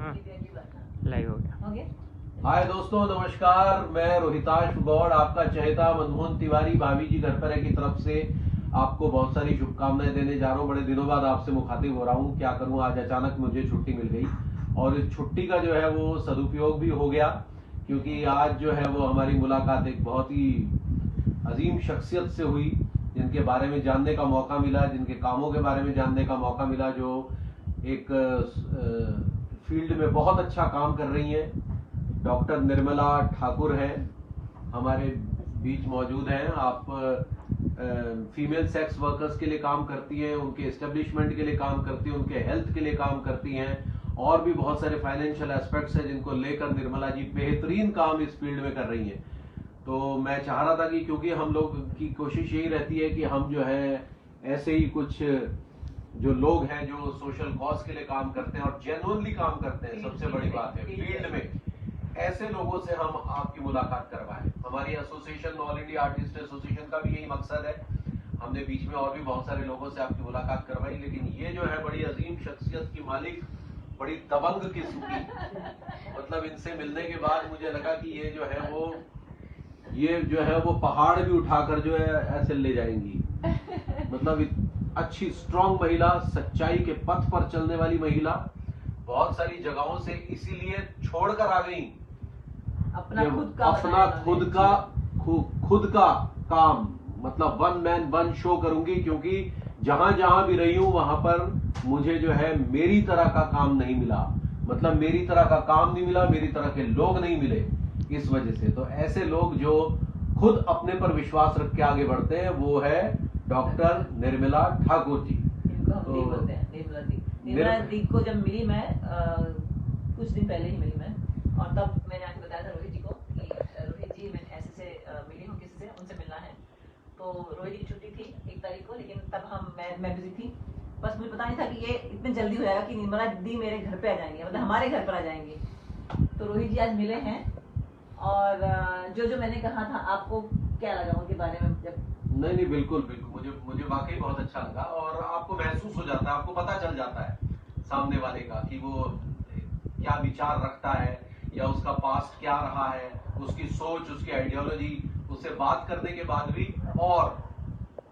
Live हो गया। हाय दोस्तों, नमस्कार। मैं रोहिताश गौड़, आपका चहेता मनमोहन तिवारी भाभी जी घर पर है की तरफ से आपको बहुत सारी शुभकामनाएं देने जा रहा हूँ। बड़े दिनों बाद आपसे मुखातिब हो रहा हूँ। क्या करूँ, आज अचानक मुझे छुट्टी मिल गई और इस छुट्टी का जो है वो सदुपयोग भी हो गया, क्योंकि आज जो है वो हमारी मुलाकात एक बहुत ही अजीम शख्सियत से हुई, जिनके बारे में जानने का मौका मिला, जिनके कामों के बारे में जानने का मौका मिला, जो एक फील्ड में बहुत अच्छा काम कर रही हैं। डॉक्टर निर्मला ठाकुर हैं, हमारे बीच मौजूद हैं। आप फीमेल सेक्स वर्कर्स के लिए काम करती हैं, उनके एस्टेब्लिशमेंट के लिए काम करती हैं, उनके हेल्थ के लिए काम करती हैं, और भी बहुत सारे फाइनेंशियल एस्पेक्ट्स हैं जिनको लेकर निर्मला जी बेहतरीन काम इस फील्ड में कर रही हैं। तो मैं चाह रहा था कि क्योंकि हम लोग की कोशिश यही रहती है कि हम जो है ऐसे ही कुछ जो लोग हैं जो सोशल कॉज के लिए काम करते हैं और जेन्युइनली काम करते हैं, सबसे बड़ी बात है फील्ड में, ऐसे लोगों से हम आपकी मुलाकात करवाएं। हमारी association, all India artist association का भी यही मकसद है। हमने बीच में और भी बहुत सारे लोगों से आपकी मुलाकात करवाई, लेकिन ये जो है बड़ी अजीम शख्सियत की मालिक, बड़ी दबंग किस्म की, मतलब इनसे मिलने के बाद मुझे लगा कि ये जो है वो पहाड़ भी उठाकर जो है ऐसे ले जाएंगी। मतलब अच्छी स्ट्रांग महिला, सच्चाई के पथ पर चलने वाली महिला, बहुत सारी जगहों से इसीलिए छोड़कर आ गई अपना खुद का काम, मतलब वन मैन वन शो करूंगी, क्योंकि जहां जहां भी रही हूं वहां पर मुझे जो है मेरी तरह का काम नहीं मिला, मतलब मेरी तरह का काम नहीं मिला, मेरी तरह के लोग नहीं मिले। इस वजह से तो ऐसे लोग जो खुद अपने पर विश्वास रख के आगे बढ़ते हैं वो है डॉक्टर निर्मला ठाकुर जी। तो निर्मला दी को जब मिली मैं कुछ दिन पहले ही मिली मैं, और तब मैंने आके बताया था रोहित जी को कि रोहित जी मैं ऐसे से मिली हूँ किसी से, उनसे मिलना है। तो रोहित जी की छुट्टी थी 1 तारीख को, लेकिन तब मैं बिजी थी। बस मुझे पता नहीं था कि ये इतने जल्दी हो जाएगा कि निर्मला दी मेरे घर पे आ जाएंगे, मतलब हमारे घर पर आ जाएंगे। तो रोहित जी आज मिले हैं, और जो मैंने कहा था, आपको क्या लगा उनके बारे में? जब नहीं, बिल्कुल मुझे वाकई बहुत अच्छा लगा, और आपको महसूस हो जाता है, आपको पता चल जाता है सामने वाले का कि वो क्या विचार रखता है या उसका पास्ट क्या रहा है, उसकी सोच, उसकी आइडियोलॉजी, उससे बात करने के बाद भी। और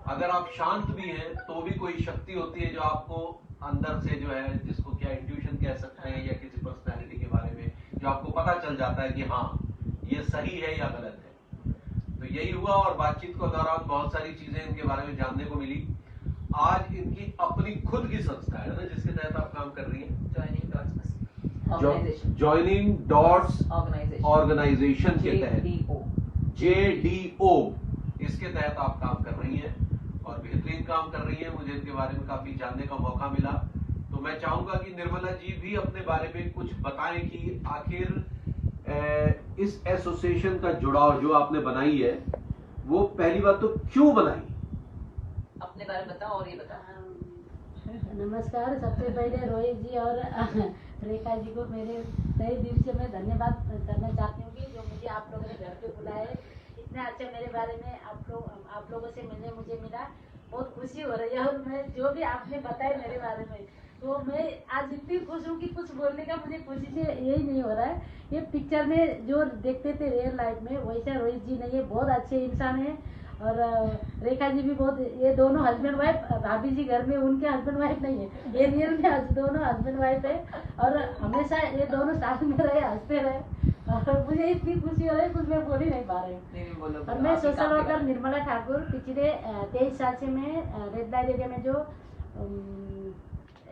अगर आप शांत भी हैं तो भी कोई शक्ति होती है जो आपको अंदर से जो है, जिसको क्या इंट्यूशन कह सकते हैं, या किसी पर्सनैलिटी के बारे में जो आपको पता चल जाता है कि हाँ ये सही है या गलत है। तो यही हुआ, और बातचीत के दौरान बहुत सारी चीजें इनके बारे में जानने को मिली। आज इनकी अपनी खुद की संस्था है ना, जिसके तहत आप काम कर रही हैं, जॉइनिंग डॉट्स ऑर्गेनाइजेशन के तहत, JDO, इसके तहत आप काम कर रही हैं और बेहतरीन काम कर रही हैं। मुझे इनके बारे में काफी जानने का मौका मिला। तो मैं चाहूंगा कि निर्मला जी भी अपने बारे में कुछ बताएं कि आखिर इस एसोसिएशन का जुड़ाव जो आपने बनाई है, वो पहली बात तो क्यों बनाई, अपने बारे में बताओ और ये बताओ। नमस्कार। सबसे पहले रोहित जी और रेखा जी को मेरे तहे दिल से मैं धन्यवाद करना चाहती हूँ कि जो मुझे आप लोगों ने घर पे बुलाए, इतना अच्छा मेरे बारे में आप लोगों से मिलने मुझे मिला, बहुत खुशी हो रही है। और मैं जो भी आपने बताया मेरे बारे में, तो मैं आज इतनी खुश हूँ कि कुछ बोलने का मुझे खुशी से यही नहीं हो रहा है। ये पिक्चर में जो देखते थे रियल लाइफ में, वैसा रोहित जी नहीं है, बहुत अच्छे इंसान है। और रेखा जी भी बहुत, ये दोनों हस्बैंड वाइफ, भाभी जी घर में उनके हस्बैंड वाइफ नहीं है, ये रियल में दोनों हस्बैंड वाइफ है, और हमेशा ये दोनों साथ में रहे, हंसते रहे, और मुझे इतनी खुशी हो रही है, कुछ मैं बोल ही नहीं पा रही हूँ। और मैं सोशल वर्कर निर्मला ठाकुर, पिछले 23 साल से मैं रेड लाइट एरिया में जो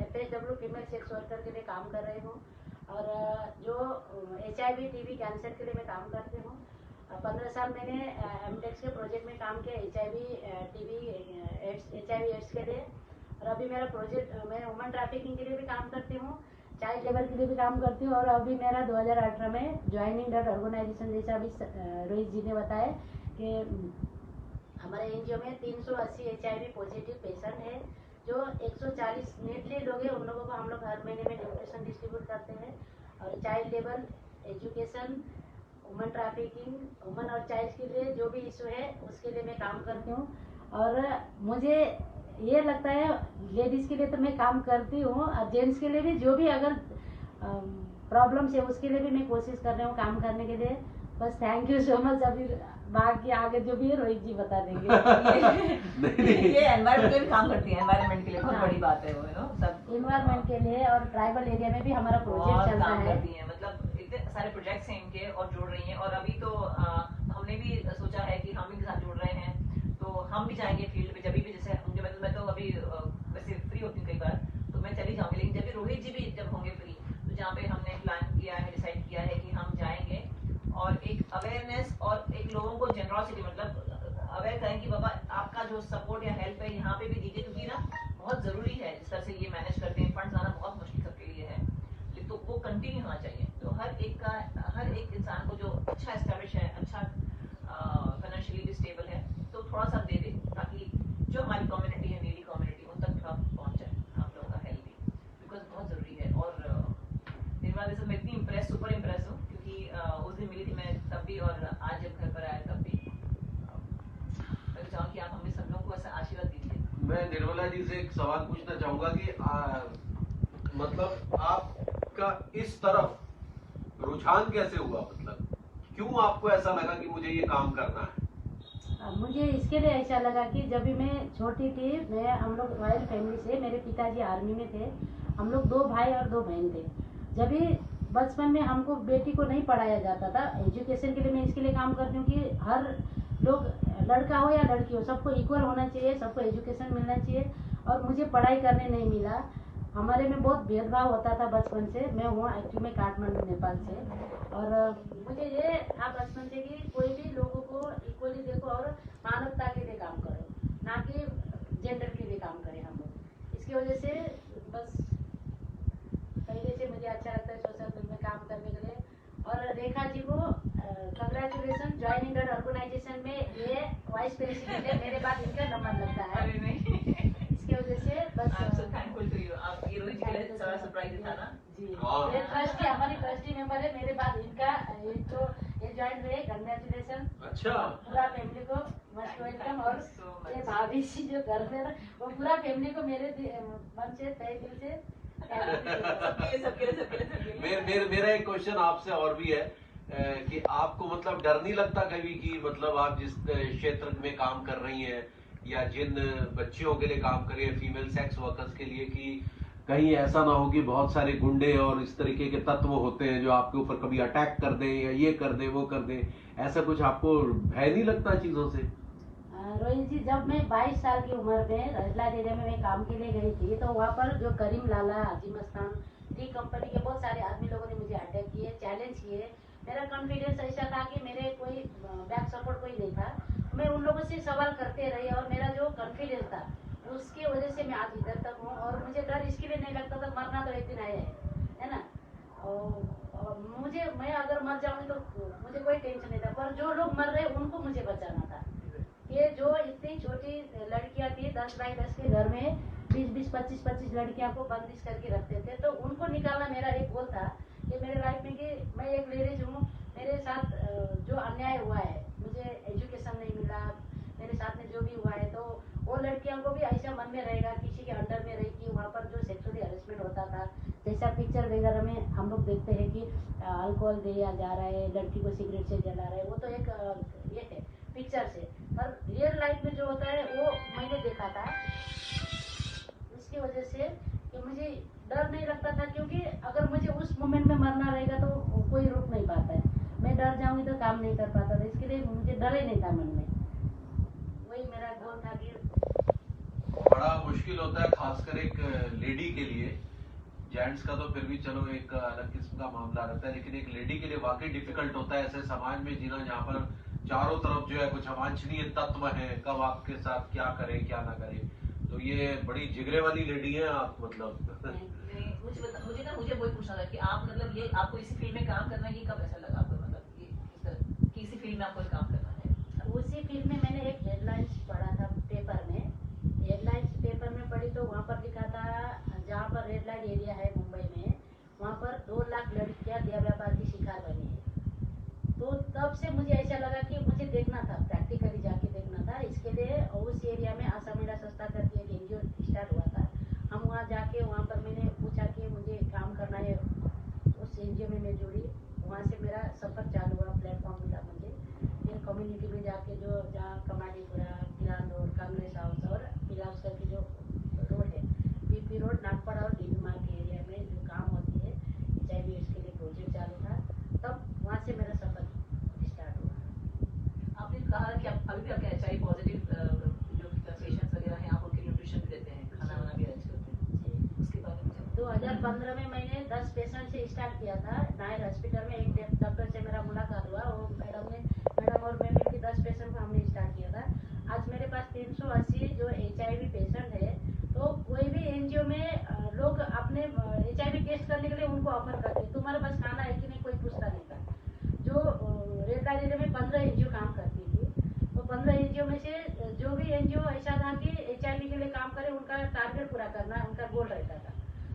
FSW फीमेल सेक्स वर्कर के लिए काम कर रही हूँ, और जो HIV TB कैंसर के लिए मैं काम करती हूँ। 15 साल मैंने एमटेक्स के प्रोजेक्ट में काम किया, HIV एड्स के लिए। और अभी मेरा प्रोजेक्ट, मैं वुमन ट्रैफिकिंग के लिए भी काम करती हूँ, चाइल्ड लेबर के लिए भी काम करती हूँ। और अभी मेरा 2018 में ज्वाइनिंग डॉट ऑर्गेनाइजेशन, जैसा अभी रोहित जी ने बताया कि हमारे NGO में 380 HIV पॉजिटिव पेशेंट है, जो 140 नेटली लोग हैं, उन लोगों को हम लोग हर महीने में न्यूट्रिशन डिस्ट्रीब्यूट करते हैं। और child labour, education, woman trafficking, woman और चाइल्ड के लिए जो भी इशू है उसके लिए मैं काम करती हूँ। और मुझे ये लगता है लेडीज़ के लिए तो मैं काम करती हूँ, और जेंट्स के लिए भी जो भी अगर प्रॉब्लम्स है उसके लिए भी मैं कोशिश कर रही हूँ काम करने के लिए। बस थैंक यू सो मच। अभी बाकी आगे जो भी है रोहित जी बता देंगे। ये एनवायरनमेंट के लिए काम करती है, एनवायरनमेंट के लिए बहुत हाँ। बड़ी बात है वो, यू नो, सब इन्वायरमेंट के लिए और ट्राइबल एरिया में भी हमारा बहुत प्रोजेक्ट चलता काम है। करती हैं। मतलब इतने सारे प्रोजेक्ट्स हैं इनके और जुड़ रही हैं। और अभी तो हमने भी सोचा है कि हम इनके साथ जुड़ रहे हैं, तो हम भी जाएंगे फील्ड पे। जब भी जैसे मैं तो अभी वैसे फ्री होती हूँ कई बार, तो मैं चली जाऊंगी। लेकिन जब भी रोहित जी भी जब होंगे फ्री, तो जहाँ पे हमने प्लान किया है, डिसाइड किया है कि हम जाएंगे और एक अवेयरनेस और एक लोगों को जेनरॉसिटी, मतलब अवेयर करें कि बाबा आपका जो सपोर्ट या हेल्प है यहाँ पे भी दीजिए, क्योंकि ना बहुत जरूरी है। जिस तरह से ये मैनेज करते हैं, फंड्स आना बहुत मुश्किल सबके लिए है, तो वो कंटिन्यू होना चाहिए। तो हर एक इंसान को जो अच्छा एस्टेब्लिश है, अच्छा फाइनेंशियली भी स्टेबल है, तो थोड़ा सा दे दे, ताकि जो हमारी कम्युनिटी है, नीडी कम्युनिटी, उन तक थोड़ा पहुंच जाए आप लोगों का हेल्प भी, बिकॉज बहुत जरूरी है। और निर्मला से मैं इतनी सुपर इम्प्रेस हूँ, क्योंकि उस दिन मिली थी मैं तब भी, और आज जब घर पर आया तब भी। मैं चाहूँ कि आप हमें सब लोगों को ऐसा आशीर्वाद दीजिए। मैं निर्मला जी से एक सवाल पूछना चाहूंगा कि मतलब आपका इस तरफ रुझान कैसे हुआ? मतलब क्यों आपको ऐसा लगा कि मुझे ये काम करना है? मुझे इसके लिए ऐसा लगा कि जब भी मैं छोटी थी, हम लोग रॉयल फैमिली से, मेरे पिताजी आर्मी में थे, हम लोग 2 भाई और 2 बहन थे। जब भी बचपन में हमको बेटी को नहीं पढ़ाया जाता था, एजुकेशन के लिए मैं इसके लिए काम करती हूँ कि हर लोग, लड़का हो या लड़की हो, सबको इक्वल होना चाहिए, सबको एजुकेशन मिलना चाहिए। और मुझे पढ़ाई करने नहीं मिला। हमारे में बहुत भेदभाव होता था बचपन से। मैं हूँ एक्चुअली में काठमांडू नेपाल से, और मुझे ये था बचपन से कि कोई भी लोगों को इक्वली देखो और मानवता के लिए काम करो, ना कि जेंडर के लिए काम करें हम लोग। इसकी वजह से बस पहले से मुझे अच्छा लगता है सोशल फील्ड में काम करने के लिए। और रेखा जी को कंग्रेचुलेसन ज्वाइनिंग दैट ऑर्गेनाइजेशन में। ये वाइस प्रेसिडेंट है, मेरे बाद इनका नंबर लगता है। अरे नहीं, इसकी वजह से बस I am so thankful to you. आप ये रोहित जी के लिए थोड़ा सरप्राइज था ना जी। हाँ। ये ट्रस्टी, हमारी ट्रस्टी मेंबर है, मेरे बाद इनका ये ज्वाइन हुए। कंग्रेचुलेसन अच्छा। पूरा फैमिली को मस्ट वेलकम। और ये भाभी जी जो घर में, वो पूरा फैमिली को मेरे मन से, तहे दिल से सबके लिए। मेरा एक क्वेश्चन आपसे और भी है कि आपको मतलब डर नहीं लगता कभी कि मतलब आप जिस क्षेत्र में काम कर रही हैं या जिन बच्चियों के लिए काम कर रही हैं, फीमेल सेक्स वर्कर्स के लिए, कि कहीं ऐसा ना हो कि बहुत सारे गुंडे और इस तरीके के तत्व होते हैं जो आपके ऊपर कभी अटैक कर दें या ये कर दें वो कर दें, ऐसा कुछ आपको भय नहीं लगता चीजों से? रोहित जी, जब मैं 22 साल की उम्र में रजलाट एरिया में मैं काम के लिए गई थी, तो वहाँ पर जो करीम लाला, अजीम अस्तान, टी कंपनी के बहुत सारे आदमी लोगों ने मुझे अटैक किए, चैलेंज किए। मेरा कॉन्फिडेंस ऐसा था कि मेरे कोई बैक सपोर्ट कोई नहीं था। मैं उन लोगों से सवाल करते रही, और मेरा जो कॉन्फिडेंस था उसकी वजह से मैं आज इधर तक हूँ। और मुझे डर इसके लिए नहीं लगता था, मरना तो एक दिन आया है ना। और मैं अगर मर जाऊंगी तो मुझे कोई टेंशन नहीं था, पर जो लोग मर रहे उनको मुझे बचाना था। ये जो इतनी छोटी लड़कियां थी, 10 बाई 10 के घर में 20-20, 25-25 लड़कियां को बंदिश करके रखते थे, तो उनको निकालना मेरा एक गोल था। कि मेरे लाइफ में कि मैं एक लेडीज हूँ, मेरे साथ जो अन्याय हुआ है, मुझे एजुकेशन नहीं मिला, मेरे साथ में जो भी हुआ है, तो वो लड़कियों को भी ऐसा मन में रहेगा किसी के अंडर में रहेगी। वहाँ पर जो सेक्सुअली हरेसमेंट होता था, जैसा पिक्चर वगैरह में हम लोग देखते हैं कि अल्कोहल दिया जा रहा है, लड़की को सिगरेट से जला रहा है, वो तो एक ये है पिक्चर से, पर रियल लाइफ में जो होता है वो मैंने देखा था। इसकी वजह से कि मुझे डर नहीं लगता था, क्योंकि अगर मुझे उस मोमेंट में मरना रहेगा तो कोई रोक नहीं पाता है। मैं डर जाऊंगी तो काम नहीं कर पाता था, इसके लिए मुझे डर ही नहीं था मन में। वही मेरा गोल था कि बड़ा मुश्किल होता है खासकर एक लेडी के लिए। जेंट्स का तो फिर भी चलो एक अलग किस्म का मामला रहता है, लेकिन एक लेडी के लिए वाकई डिफिकल्ट होता है ऐसे समाज में जीना जहाँ पर चारों तरफ जो है कुछ अवांछनीय तत्व है, कब आपके साथ क्या करे क्या ना करे। तो ये बड़ी जिगरे वाली लेडी है आप, मतलब। मुझे वही पूछना था कि आप मतलब ये आपको इसी फील्ड में काम करना है, ये कब ऐसा लगा आपको, मतलब ये इसी फील्ड में आपको काम करना है? उसी फील्ड में मैंने एक हेडलाइंस पढ़ा था पेपर में। हेडलाइंस पेपर में पढ़ी तो वहाँ पर लिखा था, जहाँ पर रेड लाइट एरिया है मुंबई में, वहाँ पर 2 लाख लड़कियाँ देह व्यापार की शिकार बनी है। तो तब से मुझे ऐसा लगा कि मुझे देखना था, प्रैक्टिकली जाके देखना था। इसके लिए उस एरिया में आशा महिला संस्था करके एक एनजीओ स्टार्ट हुआ था। हम वहाँ जाके वहाँ पर मैंने पूछा कि मुझे काम करना है। उस एनजीओ 2015 में मैंने 10 पेशेंट से स्टार्ट किया था। नायर हॉस्पिटल में एक डॉक्टर से मेरा मुलाकात हुआ, वो मैडम और मैं मिलकर 10 पेशेंट को हमने स्टार्ट किया था। आज मेरे पास 380 जो HIV पेशेंट है। तो कोई भी NGO में लोग अपने HIV टेस्ट करने के लिए उनको ऑफर करते हैं, तुम्हारे पास खाना है कि नहीं, कोई पूछता नहीं था। जो रेता जिले में 15 NGO काम करती थी, तो 15 NGO में से जो भी NGO ऐसा था कि HIV के लिए काम करे, उनका टारगेट पूरा करना उनका गोल रहता था।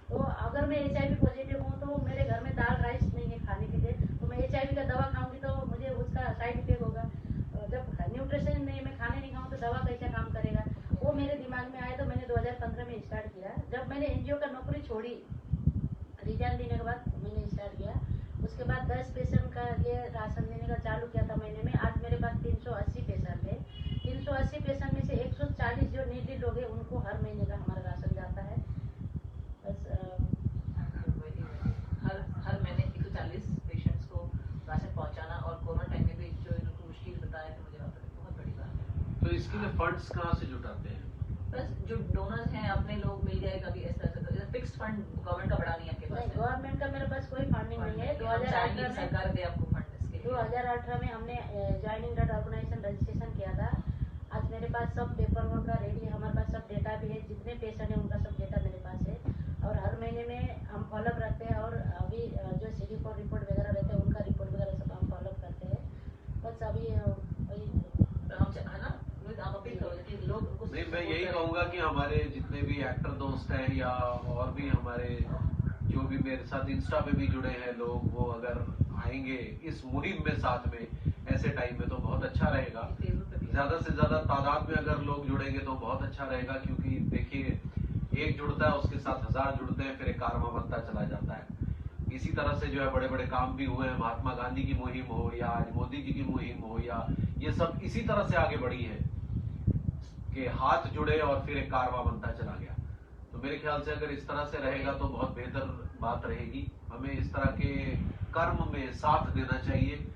तो अगर मैं HIV पॉजिटिव हूँ तो मेरे घर में दाल राइस नहीं है खाने के लिए, तो मैं HIV का दवा खाऊंगी तो मुझे उसका साइड इफेक्ट होगा। जब न्यूट्रिशन नहीं, मैं खाने नहीं खाऊँ तो दवा कैसा काम करेगा, वो मेरे दिमाग में आया। तो मैंने 2015 में स्टार्ट किया। जब मैंने NGO का नौकरी छोड़ी, रिजाइन देने के बाद मैंने स्टार्ट किया। उसके बाद 10 पेशेंट का ये राशन देने का चालू किया था महीने में। आज मेरे पास 380 पेशेंट है। 380 पेशेंट में से 140 जो नीडी लोग हैं उनको हर महीने का हमारा राशन जाता है। बस हर महीने 140 पेशेंट्स को राशन पहुंचाना, और कोरोना टाइम में भी जो इनको मुश्किल बताया कि मुझे बहुत बड़ी बात है। तो इसके लिए फंड्स कहाँ से जुटाते हैं? बस जो डोनर्स हैं अपने लोग मिल गए, कभी इस तरह से फिक्स्ड फंड गवर्नमेंट का बड़ा नहीं है आपके पास? गवर्नमेंट का मेरे पास कोई फंडिंग नहीं है। 2018 में सरकार दे आपको फंड इसके लिए। 2018 में हमने ज्वाइनिंग ऑर्गेनाइजेशन रजिस्ट्रेशन किया था। आज मेरे पास सब पेपर वर्क का रेडी है, हमारे पास सब डेटा भी है, जितने पेशेंट है उनका सब डेटा मेरे पास है। और हर महीने में हम फॉलोअप रखते हैं, और अभी जो CD4 रिपोर्ट वगैरह रहते हैं उनका रिपोर्ट वगैरह सब हम फॉलोअप करते हैं। बस अभी हम है ना, आप अपील करो कि लोग उनको। नहीं, मैं यही कहूँगा कि हमारे जितने भी एक्टर दोस्त हैं या और भी हमारे जो भी मेरे साथ इंस्टा पे भी जुड़े हैं लोग, वो अगर आएंगे इस मुहिम में साथ में ऐसे टाइम में तो बहुत अच्छा रहेगा। ज्यादा से ज्यादा तादाद में अगर लोग जुड़ेंगे तो बहुत अच्छा रहेगा, क्योंकि देखिए एक जुड़ता है उसके साथ 1000 जुड़ते हैं, फिर एक कारवां बनता चला जाता है। इसी तरह से जो है बड़े बड़े काम भी हुए हैं, महात्मा गांधी की मुहिम हो या आज मोदी जी की मुहिम हो, या ये सब इसी तरह से आगे बढ़ी है कि हाथ जुड़े और फिर एक कारवां बनता चला गया। तो मेरे ख्याल से अगर इस तरह से रहेगा तो बहुत बेहतर बात रहेगी। हमें इस तरह के कर्म में साथ देना चाहिए,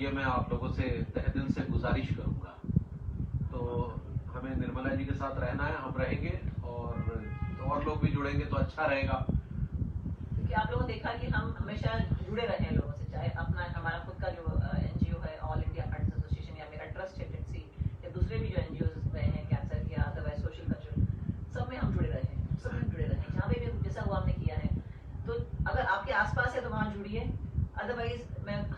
ये मैं आप लोगों से तहे दिल से गुजारिश करूंगा। तो हमें निर्मला जी के साथ रहना है, हम रहेंगे, और लोग भी जुड़ेंगे तो अच्छा रहेगा। क्योंकि आप लोगों ने देखा कि हम हमेशा जुड़े रहे हैं लोगों से, चाहे अपना हमारा खुद का जो NGO है, ऑल इंडिया हार्ट एसोसिएशन, या मेरा ट्रस्ट है टेंसी, या दूसरे भी जो NGOs रहे हैं, कैंसर या अदरवाइज सोशल कल्चरल, सब में हम जुड़े रहे हैं, सब में जुड़े रहे हैं। जहाँ पे भी जैसा हुआ हमने किया है, तो अगर आपके आसपास है तो वहाँ जुड़िए। अदरवाइज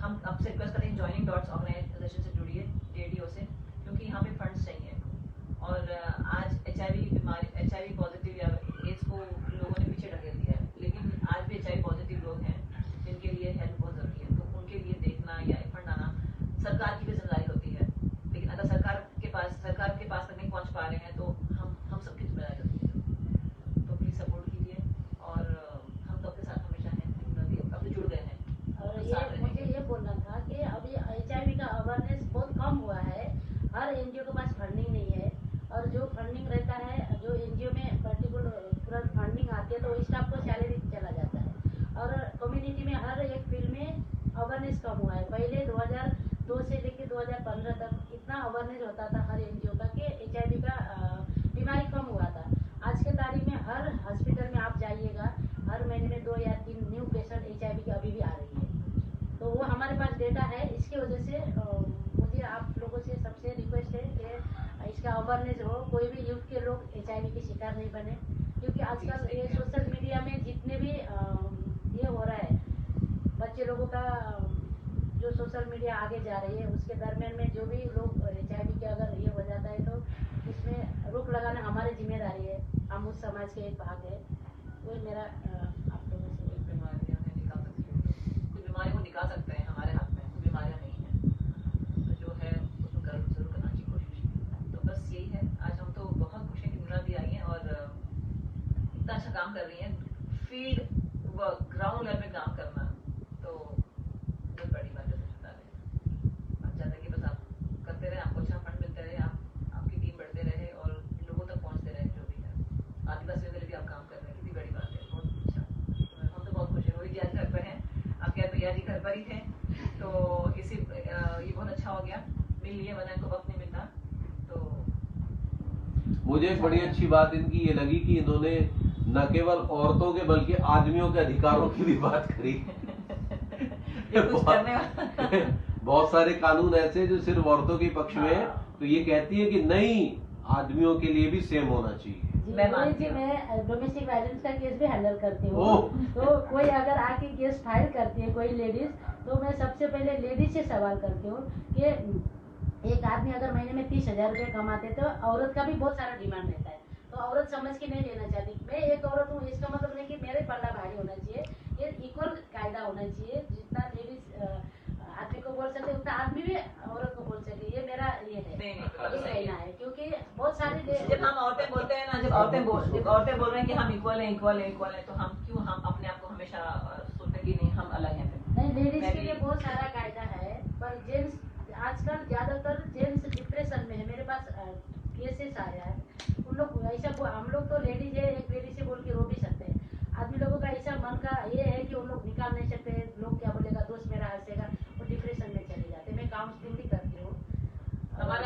हम आपसे रिक्वेस्ट करेंगे ज्वाइनिंग डॉट्स ऑर्गेनाइजेशन से जुड़िए, JDO से, क्योंकि यहाँ पे फंड्स चाहिए। और आज HIV पॉजिटिव या एड्स को लोगों ने पीछे ढकेल दिया है, लेकिन आज भी HIV पॉजिटिव लोग हैं जिनके लिए हेल्प बहुत जरूरी है। तो उनके लिए देखना या फंड आना सरकार की भी जिम्मेदारी होती है, लेकिन अगर सरकार के पास तक नहीं पहुँच पा रहे हैं तो हम सबकी जिम्मेदारी होती है। तो प्लीज सपोर्ट कीजिए, और हम तो आपके साथ हमेशा हैं, अब तो जुड़ गए हैं। और ये मुझे ये बोलना था कि अभी HIV का अवेयरनेस बहुत कम हुआ है। हर NGO के पास फंडिंग नहीं है, और जो फंडिंग रहता है, जो NGO में पर्टिकुलर फंडिंग आती है तो स्टाफ को सैलरी चला जाता है। और कम्युनिटी में हर एक फील्ड में अवेयरनेस कम हुआ है। पहले 2002 से लेकर 2015 तक इतना अवेयरनेस होता था हर NGO का कि HIV का बीमारी कम हुआ था। आज के तारीख में हर हॉस्पिटल में आप जाइएगा, हर महीने में 2 या 3 न्यू पेशेंट HIV की अभी भी आ रही है। तो वो हमारे पास डेटा है। इसकी वजह से मुझे आप लोगों से सबसे रिक्वेस्ट है कि इसका अवेयरनेस हो, कोई भी यूथ के लोग HIV के शिकार नहीं बने। क्योंकि आजकल ये सोशल मीडिया में जितने भी ये हो रहा है, बच्चे लोगों का जो सोशल मीडिया आगे जा रही है, उसके दरमियान में जो भी लोग HIV के अगर ये हो जाता है तो इसमें रोक लगाना हमारी जिम्मेदारी है। हम उस समाज के एक भाग है। वही मेरा आप लोगों से कुछ बीमारी को निकाल सकते हैं, हमारे हाथ में कोई बीमारियां नहीं है, तो जो है उसको जरूर करना चाहिए कोशिश। तो बस यही है। आज हम तो बहुत खुश हैं कि निर्मला भी आई हैं और इतना अच्छा काम कर रही हैं। फील्ड वर्क, ग्राउंड लेवल में काम करना तो बहुत बड़ी बात है। आप चाहते हैं कि बस आप करते रहे, आपको अच्छा फंड मिलते रहे, आपकी टीम बढ़ते रहे और लोगों तक पहुंचते रहे। जो भी है आदिवासियों के लिए भी आप काम कर रहे हैं, कितनी बड़ी बात है, बहुत अच्छा। हम तो बहुत खुश हैं। रोहित जी आज घर पर हैं, आपके भैया जी घर पर ही थे, तो ये बहुत अच्छा हो गया, मिल लिए, वरना इनको वक्त नहीं मिलता। तो मुझे एक बड़ी अच्छी बात इनकी ये लगी कि इन्होंने न केवल औरतों के बल्कि आदमियों के अधिकारों की भी बात करी। ये कुछ करने वाला बहुत सारे कानून ऐसे जो सिर्फ औरतों के पक्ष में है, हाँ। तो ये कहती है कि नहीं, आदमियों के लिए भी सेम होना चाहिए। जी, मैं रोहित मानती जी, हूँ। मैं डोमेस्टिक वायलेंस का केस भी हैंडल करती हूँ। ओह। तो कोई अगर आके केस फाइल करती है कोई लेडीज, तो मैं सबसे पहले लेडीज से सवाल करती हूँ कि एक आदमी अगर महीने में 30,000 रुपये कमाते तो औरत का भी बहुत सारा डिमांड रहता है, तो औरत समझ के नहीं लेना चाहती। मैं एक औरत हूँ, इसका मतलब नहीं कि मेरे पल्ला भारी होना चाहिए, ये इक्वल कायदा होना चाहिए। जितना लेडीज आदमी को बोल सकते उतना आदमी भी औरत को बोल सके, ये मेरा ये है, नहीं, ये नहीं, कहना है। क्योंकि बहुत सारे जब हम औरतें बोलते हैं ना, जब औरतें बोल रहे हैं कि हम इक्वल हैं, तो हम क्यों हम अपने आप को हमेशा सोचते हैं कि नहीं हम अलग हैं फिर। नहीं, लेडीज मैं के लिए भी- बहुत सारा कायदा है, पर जेंट्स आजकल ज्यादातर जेंट्स डिप्रेशन में है। मेरे पास केसेस आया है, उन लोग ऐसा हम लोग तो लेडीज है, एक लेडीज से बोल के रो भी सकते हैं। आदमी लोगों का ऐसा मन का ये है कि उन लोग निकाल नहीं सकते, लोग क्या बोलेगा, दोस्त मेरा हंसेगा, वो डिप्रेशन में चले जाते। मैं काउंसलिंग भी करती हूँ। हमारे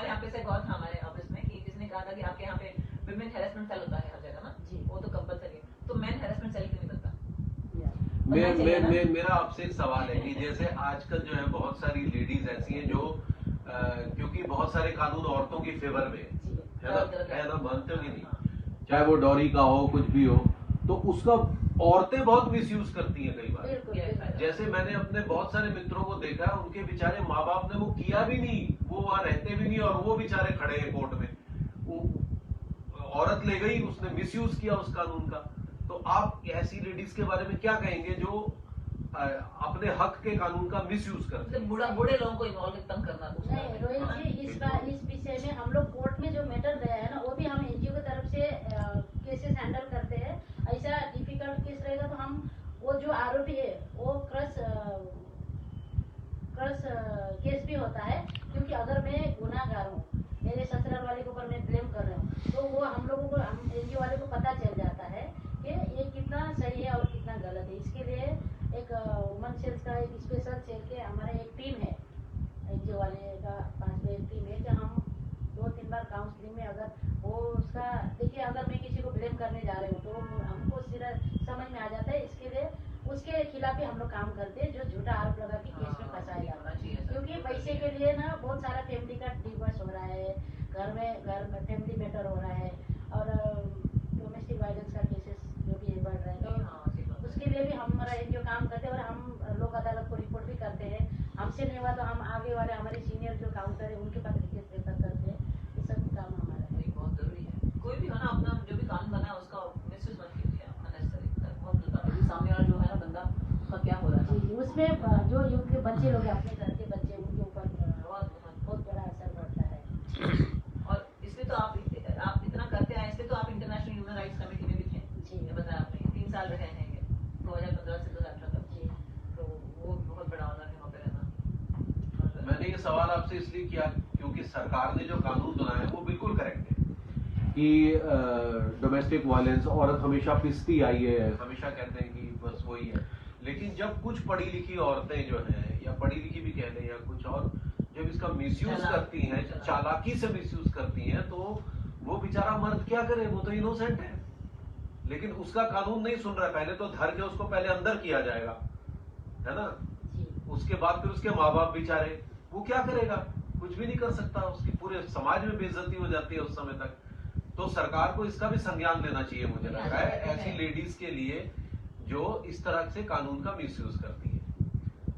यहाँ पे से एक और था हमारे ऑफिस में कि जिसने कहा था कि आपके यहाँ पे विमेन हेरेसमेंट सेल होता है हर जगह ना, जी। वो तो कंपलसरी है, तो मेन हेरेसमेंट सेल क्यों नहीं बनता? मेरा आपसे एक सवाल है कि जैसे आजकल जो है बहुत सारी लेडीज ऐसी हैं जो क्योंकि बहुत सारे कानून औरतों के फेवर में है ना, मानते हो कि नहीं, चाहे वो डॉरी का हो कुछ भी हो, तो उसका औरतें बहुत मिसयूज करती हैं कई बार। बिल्कुल, बिल्कुल। जैसे मैंने अपने बहुत सारे मित्रों को देखा, उनके बेचारे माँ बाप ने वो किया भी नहीं, वो वहां रहते भी नहीं, और वो बेचारे खड़े हैं कोर्ट में, वो औरत ले गई, उसने मिसयूज किया उस कानून का। तो आप ऐसी लेडीज के बारे में क्या कहेंगे जो अपने हक के कानून का मिसयूज करते हैं? मतलब बूढ़े लोगों को इन्वॉल्व तंग करना नहीं रोहित जी, इस विषय में हम लोग कोर्ट में जो मैटर गया है ना, वो भी हम एनजीओ की तरफ से केसेस हैंडल करते हैं। ऐसा डिफिकल्ट केस रहेगा तो हम वो जो आरोपी है वो क्रश केस भी होता है। क्योंकि अगर मैं गुनाहगार हूँ, मेरे ससुराल वाले के ऊपर मैं ब्लेम कर रहा हूँ, तो वो हम लोगों को, हम एनजीओ वाले को पता चल जाता है कि ये कितना सही है और कितना गलत है। इसके लिए एक वुमन सेल्स का एक स्पेशल सेल के हमारा एक टीम है, एनजीओ वाले का 5 लोग टीम है, कि हम 2-3 बार काउंसलिंग में, अगर वो उसका देखिए, अगर मैं किसी को ब्लेम करने जा रही हूँ तो हमको समझ में आ जाता है। इसके लिए उसके खिलाफ भी हम लोग काम करते हैं जो झूठा आरोप लगा के केस में फंसाया जाता है। क्योंकि पैसे के लिए ना बहुत सारा फैमिली का डिवोर्स हो रहा है, घर में फैमिली मैटर हो रहा है, और डोमेस्टिक वायलेंस का केसेस जो भी बढ़ रहे हैं, तो उसके लिए भी हमारा एनजीओ काम करते हैं। और हम लोक अदालत को रिपोर्ट भी करते हैं। हमसे नहीं हुआ तो हम आगे वाले हमारे सीनियर जो काउंटर है उनके पास रिक्वेस्ट रेफर करते हैं। ये सब काम हमारा है। बहुत जरूरी है। कोई भी हो ना, अपना जो भी कानून बना है उसका मिसयूज मत कीजिए अननेसेसरी। बहुत गलत बात है। सामने वाला जो है ना बंदा, उसका क्या हो रहा है, जी, उसमें जो युग के बच्चे लोग हैं, अपने घर के बच्चे, उनके ऊपर बहुत बड़ा असर पड़ता है। और इसलिए तो आप इतना करते आए, इसलिए तो आप इंटरनेशनल ह्यूमन राइट्स कमेटी में भी थे। जी। ये बताया आपने, 3 साल रहे हैं ये 2015 से 2018 तक। जी। तो वो बहुत बड़ा ऑनर है वहाँ पे रहना। मैंने ये सवाल आपसे इसलिए किया क्योंकि सरकार ने जो कानून बनाया है वो बिल्कुल करेक्ट है कि डोमेस्टिक वायलेंस, औरत हमेशा पिसती आई है, हमेशा कहते हैं कि बस वही है। लेकिन जब कुछ पढ़ी लिखी औरतें जो हैं, या पढ़ी लिखी भी कह लें या कुछ और, जब इसका मिसयूज करती हैं, चालाकी से मिसयूज करती हैं, तो वो बेचारा मर्द क्या करे, वो तो इनोसेंट है, लेकिन उसका कानून नहीं सुन रहा है। पहले तो धर के उसको पहले अंदर किया जाएगा, है ना, जी। उसके बाद फिर उसके माँ बाप बेचारे, वो क्या करेगा, कुछ भी नहीं कर सकता, उसकी पूरे समाज में बेइज्जती हो जाती है उस समय तक। तो सरकार को इसका भी संज्ञान लेना चाहिए, मुझे लग रहा है, ऐसी लेडीज के लिए जो इस तरह से कानून का मिसयूज करती है।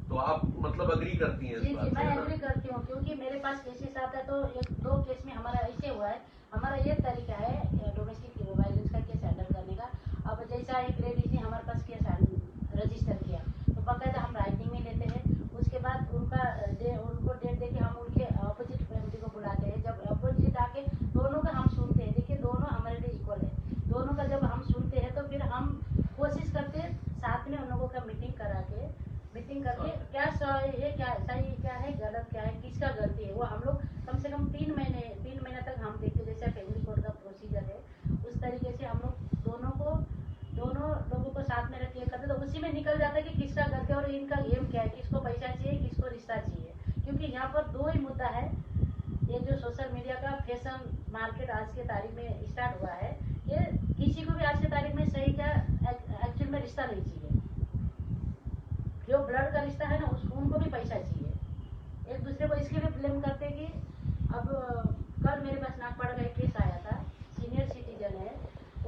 तो आप मतलब अग्री करती हैं जी इस बात जी, से, मैं है ना? एग्री करती हूँ। क्योंकि मेरे पास केसेस आता है तो 1-2 केस में हमारा ऐसे हुआ है। हमारा ये तरीका है डोमेस्टिक वायलेंस का केस हैंडल करने का। अब जैसा एक लेडीज ने हमारे पास केस रजिस्टर किया, तो बाकायदा हम राइटिंग में लेते हैं। उसके बाद उनको डेट देके हम उनके अपोजिट फैमिली को बुलाते हैं। जब अपोजिट आके दोनों का हम सुनते हैं, देखिए दोनों हमारे लिए इक्वल है, दोनों का जब हम सुनते हैं तो फिर हम कोशिश करते हैं साथ में उन लोगों का मीटिंग करके क्या सही है, क्या सही क्या है, गलत क्या है, किसका गलती है, वो हम लोग कम से कम 3 महीने तक हम देखते हैं। जैसे फैमिली कोर्ट का प्रोसीजर है, उस तरीके से हम लोग दोनों लोगों को साथ में रख के करते, तो उसी में निकल जाता है कि किसका गलती है और इनका गेम क्या है, किसको पैसा चाहिए, किसको रिश्ता चाहिए। क्योंकि यहाँ पर 2 ही मुद्दा है। ये जो सोशल मीडिया का फैशन मार्केट आज के तारीख में स्टार्ट हुआ है, ये किसी को भी आज की तारीख में सही का एक्चुअल में रिश्ता नहीं चाहिए। जो ब्लड का रिश्ता है ना उसको उनको भी पैसा चाहिए। एक दूसरे को इसके लिए ब्लेम करते कि अब कल मेरे पास नागपाड़ा का एक केस आया था, सीनियर सिटीजन है,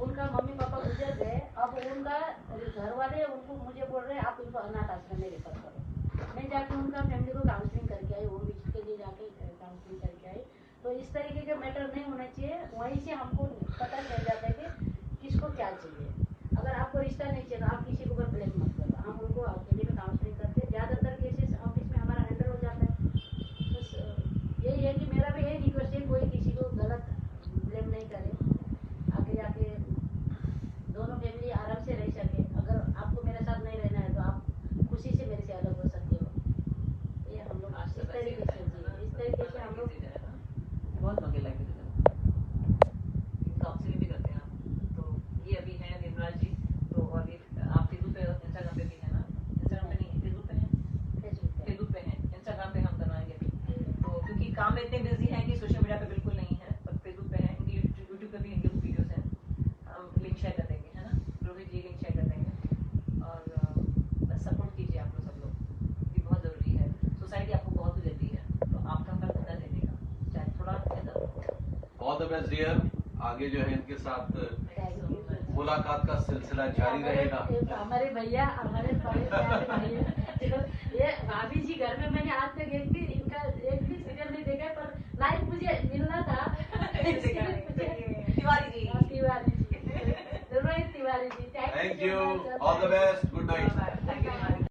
उनका मम्मी पापा गुजर गए, अब उनका घर वाले उनको मुझे बोल रहे हैं आप उनको अनाथ आश्रम में रेफर करो। मैं जाके उनका फैमिली को काउंसलिंग करके आई, होम विजिट के लिए जाके काउंसलिंग करके आई। तो इस तरीके के मैटर नहीं होना चाहिए। वहीं से हमको पता चल जाता है कि किसको क्या चाहिए। अगर आपको रिश्ता नहीं चाहिए तो आप किसी को ऊपर ब्लेम मत करो। हम उनको अकेले में काउंसलिंग करते हैं, ज़्यादातर केसेस ऑफिस में हमारा हैंडल हो जाता है। बस यही है कि मेरा भी यही रिक्वेस्ट है, कोई किसी को गलत ब्लेम नहीं करे, आगे जाके दोनों फैमिली आराम से रह सके। अगर आपको मेरे साथ नहीं रहना है तो आप खुशी से मेरे से अलग हो सकते हो। ये हम लोग इस तरीके से हम लोग बहुत मजे लगे काउंसलिंग भी करते हैं आप। तो ये अभी है निर्मला जी, तो और ये आप फेसबुक पे इंस्टाग्राम पे भी है ना? इंस्टाग्राम पे नहीं, फेसबुक पे है, फेसबुक पे है, इंस्टाग्राम पे हम करवाएंगे अभी। तो क्योंकि काम में इतने बिजी हैं कि सोशल मीडिया पे बिल्कुल नहीं है, पर फेसबुक पे है, इनकी यूट्यूब पे भी इनके वीडियोस हैं, हम लिंक शेयर कर देंगे, है ना? रोहित जी लिंक शेयर कर देंगे। और बस सपोर्ट कीजिए आप लोग, सब लोग, ये बहुत ज़रूरी है। सोसाइटी आपको बहुत जल्दी है, तो आपका फर्क होता है देने का, चाहे थोड़ा ऑल द बेस्ट डियर। आगे जो है इनके साथ मुलाकात का सिलसिला जारी रहेगा। हमारे भैया, हमारे बड़े प्यारे भैया, चलो ये भाभी जी घर में मैंने आज तक एक भी सीरियल नहीं देखा, पर लाइव मुझे मिलना था। Tiwari ji, Rohit Tiwari ji, thank you, all the best, good night. Thank you.